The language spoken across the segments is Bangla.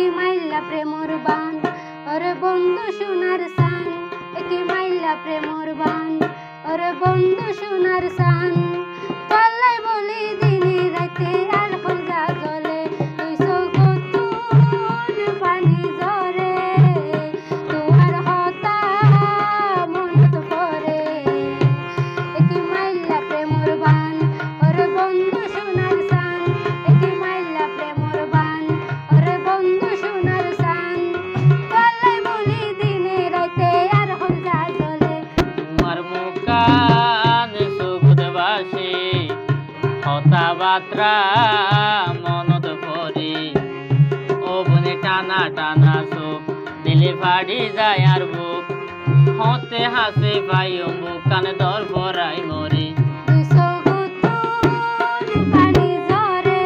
একি মাইল্লা প্রেমর বান ওরে বন্ধু সোনার সান একি মাইল্লা প্রেমর বান ওরে বন্ধু সোনার সান পাল্লাই বলি দিনে রাতে আর খোঁজা জলে তুই সগতুন পানি জরে তোমার হতা মনত পরে একি মাইল্লা প্রেমর বান ওরে বন্ধু সোনার সান একি মাইল্লা প্রেমর বান ওরে বন্ধু সোনার সান পাল্লাই বলি দিনে রাতে আর খোঁজা জলে তোমার মুখান সুখদ বাসে হতা বাত্রা মনত পরে ও বনে টানা টানা চোখ দিলে ফাড়ি যায় আর বুক হতে হাসে পাই অম্বুক কানে দর ভরাই মরে তুই সগতুন পানি জরে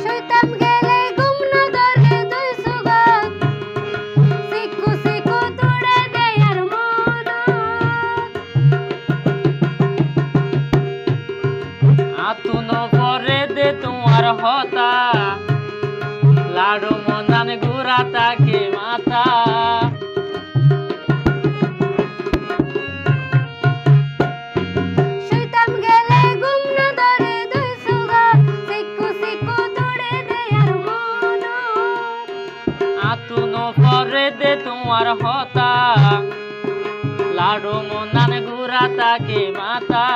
শুইতাম গেলে ঘুম না ধরে দুই সুগত সিকু সিকু তুড়ে দেয় আর মন আতুন পরে দে তোমার হতা লাড়ু মনান গুড়া তাকে মাতা শুইতাম গেলে ঘুম না ধরে দুই সুগত সিকু সিকু তুড়ে দেয় আর মন আতুন পরে দে তোমার হতা লাড়ু মনান গুড়া তাকে মাতা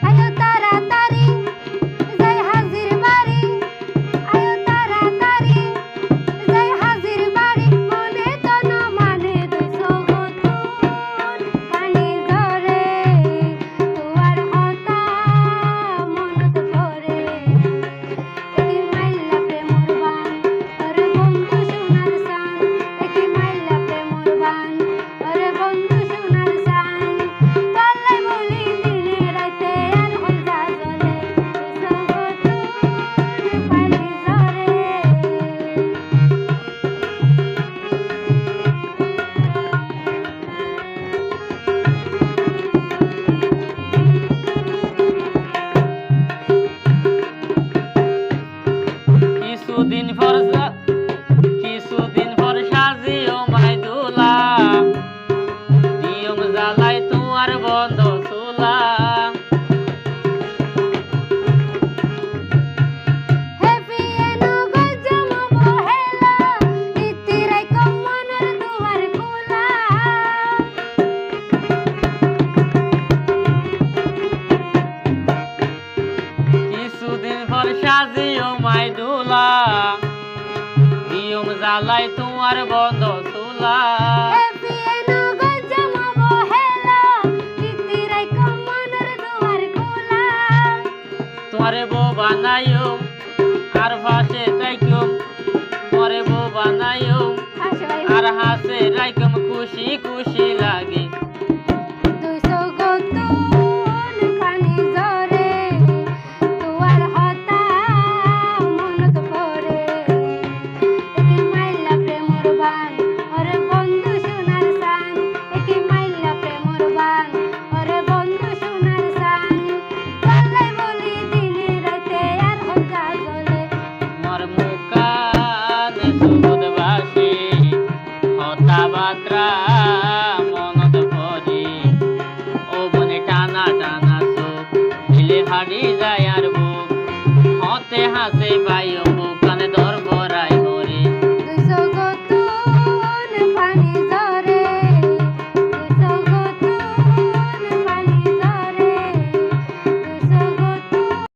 আয়ো তাড়াতাড়ি যাই হাজির বাড়ি আয়ো তাড়াতাড়ি যাই হাজির বাড়ি মনে তো না মানে দুই সগতুন পানি ধরে তোমার হতা মনত পরে একি মাইল্লা প্রেমর বান ওরে বন্ধু সোনার সান একি মাইল্লা প্রেমর বান ওরে বন্ধু সোনার সান পাল্লাই বলি দিনে রাতে আর খোঁজা জলে সগতুন পানি জরে কিছুদিন পর সাজিও মাই দুলা দিয়ম জ্বালাই তোমার বন্ধ চুলা হেপিয়েনো গজম বহেলা ইতিরাই কমনের দুয়ার খোলা কিছুদিন পর সাজিও মাই দুলা দিয়ম জ্বালাই তোমার বন্ধ চুলা হেপিয়েনো গজম বহেলা ইতিরাই কমনের দুয়ার খোলা তোমারে বো বানাইও